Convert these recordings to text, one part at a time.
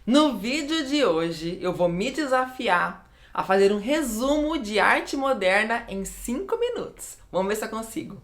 No vídeo de hoje, eu vou me desafiar a fazer um resumo de arte moderna em 5 minutos. Vamos ver se eu consigo.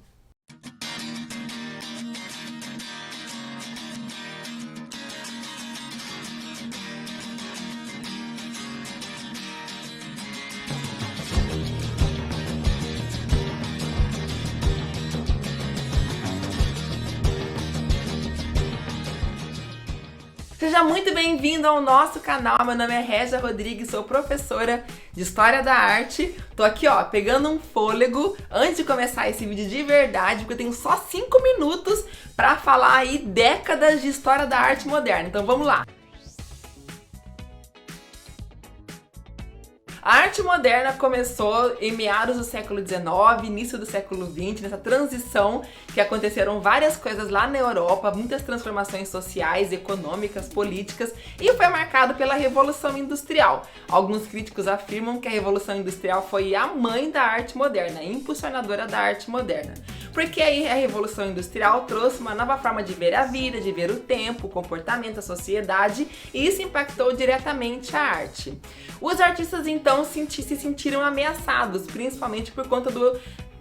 Seja muito bem-vindo ao nosso canal, meu nome é Régia Rodrigues, sou professora de História da Arte. Tô aqui, ó, pegando um fôlego antes de começar esse vídeo de verdade, porque eu tenho só 5 minutos para falar aí décadas de História da Arte moderna. Então vamos lá! A arte moderna começou em meados do século XIX, início do século XX, nessa transição que aconteceram várias coisas lá na Europa, muitas transformações sociais, econômicas, políticas, e foi marcado pela Revolução Industrial. Alguns críticos afirmam que a Revolução Industrial foi a mãe da arte moderna, a impulsionadora da arte moderna. Porque aí a Revolução Industrial trouxe uma nova forma de ver a vida, de ver o tempo, o comportamento, a sociedade, e isso impactou diretamente a arte. Os artistas então se sentiram ameaçados, principalmente por conta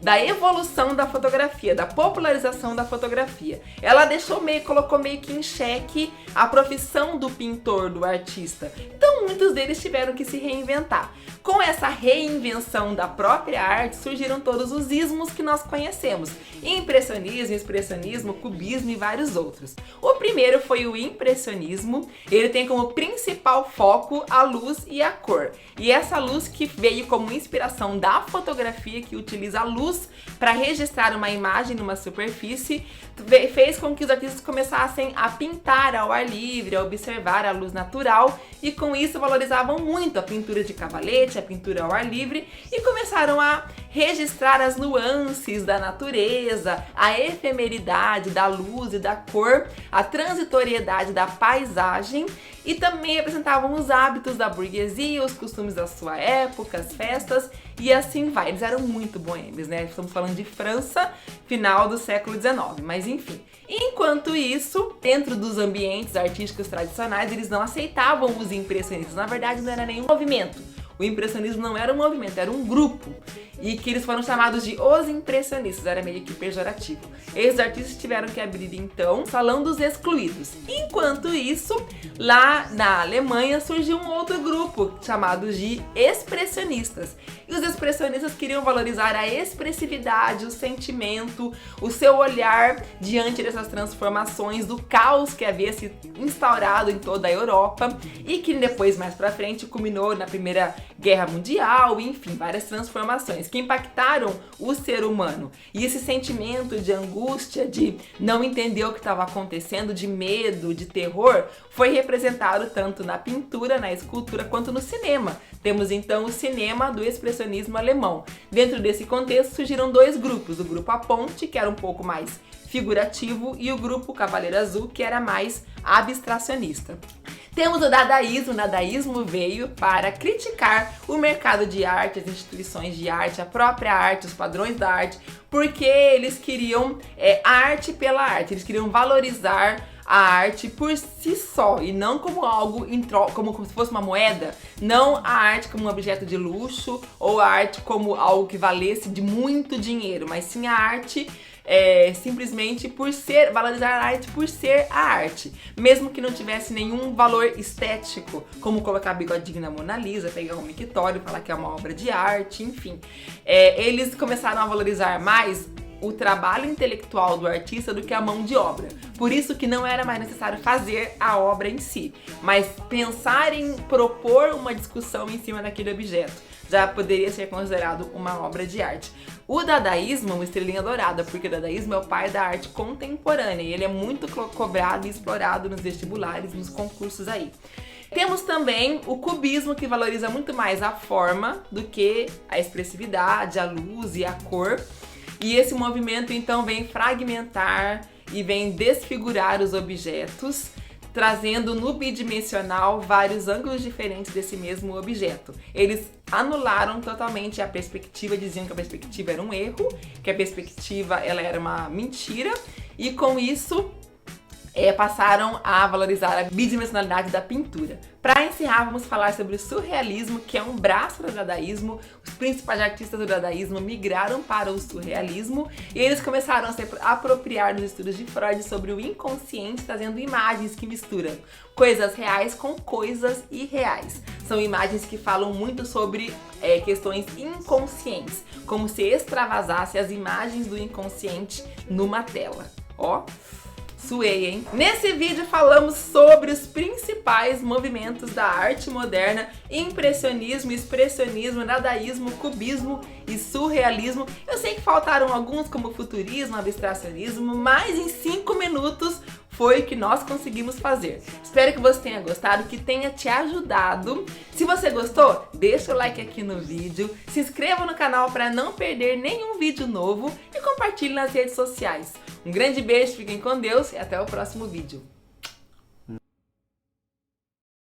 da evolução da fotografia, da popularização da fotografia. Ela colocou meio que em xeque a profissão do pintor, do artista. Então muitos deles tiveram que se reinventar. Com essa reinvenção da própria arte, surgiram todos os ismos que nós conhecemos. Impressionismo, expressionismo, cubismo e vários outros. O primeiro foi o impressionismo. Ele tem como principal foco a luz e a cor. E essa luz que veio como inspiração da fotografia, que utiliza a luz para registrar uma imagem numa superfície, fez com que os artistas começassem a pintar ao ar livre, a observar a luz natural, e com isso valorizavam muito a pintura de cavalete, a pintura ao ar livre, e começaram a registrar as nuances da natureza, a efemeridade da luz e da cor, a transitoriedade da paisagem, e também representavam os hábitos da burguesia, os costumes da sua época, as festas, e assim vai. Eles eram muito boêmios, né? Estamos falando de França, final do século XIX, mas enfim. Enquanto isso, dentro dos ambientes artísticos tradicionais, eles não aceitavam os impressionistas. Na verdade, não era nenhum movimento. O impressionismo não era um movimento, era um grupo. E que eles foram chamados de os impressionistas, era meio que pejorativo. Esses artistas tiveram que abrir, então, o Salão dos Excluídos. Enquanto isso, lá na Alemanha surgiu um outro grupo, chamado de expressionistas. E os expressionistas queriam valorizar a expressividade, o sentimento, o seu olhar diante dessas transformações, do caos que havia se instaurado em toda a Europa e que depois, mais pra frente, culminou na Primeira Guerra Mundial, enfim, várias transformações que impactaram o ser humano. E esse sentimento de angústia, de não entender o que estava acontecendo, de medo, de terror, foi representado tanto na pintura, na escultura, quanto no cinema. Temos então o cinema do expressionismo alemão. Dentro desse contexto surgiram dois grupos, o grupo A Ponte, que era um pouco mais figurativo, e o grupo Cavaleiro Azul, que era mais abstracionista. Temos o dadaísmo. O dadaísmo veio para criticar o mercado de arte, as instituições de arte, a própria arte, os padrões da arte, porque eles queriam a arte pela arte, eles queriam valorizar a arte por si só e não como algo como se fosse uma moeda, não a arte como um objeto de luxo ou a arte como algo que valesse de muito dinheiro, mas sim a arte simplesmente por valorizar a arte por ser a arte, mesmo que não tivesse nenhum valor estético, como colocar bigodinho na Mona Lisa, pegar um mictório e falar que é uma obra de arte, enfim. Eles começaram a valorizar mais o trabalho intelectual do artista do que a mão de obra. Por isso que não era mais necessário fazer a obra em si, mas pensar em propor uma discussão em cima daquele objeto já poderia ser considerado uma obra de arte. O dadaísmo é uma estrelinha dourada, porque o dadaísmo é o pai da arte contemporânea e ele é muito cobrado e explorado nos vestibulares, nos concursos aí. Temos também o cubismo, que valoriza muito mais a forma do que a expressividade, a luz e a cor. E esse movimento então vem fragmentar e vem desfigurar os objetos, trazendo no bidimensional vários ângulos diferentes desse mesmo objeto. Eles anularam totalmente a perspectiva, diziam que a perspectiva era um erro, que a perspectiva ela era uma mentira, e com isso passaram a valorizar a bidimensionalidade da pintura. Para encerrar, vamos falar sobre o surrealismo, que é um braço do dadaísmo. Os principais artistas do dadaísmo migraram para o surrealismo e eles começaram a se apropriar dos estudos de Freud sobre o inconsciente, trazendo imagens que misturam coisas reais com coisas irreais. São imagens que falam muito sobre questões inconscientes, como se extravasasse as imagens do inconsciente numa tela. Ó, suei, hein? Nesse vídeo falamos sobre os principais movimentos da arte moderna: impressionismo, expressionismo, dadaísmo, cubismo e surrealismo. Eu sei que faltaram alguns, como futurismo, abstracionismo, mas em 5 minutos foi o que nós conseguimos fazer. Espero que você tenha gostado, que tenha te ajudado. Se você gostou, deixa o like aqui no vídeo, se inscreva no canal para não perder nenhum vídeo novo e compartilhe nas redes sociais. Um grande beijo, fiquem com Deus e até o próximo vídeo.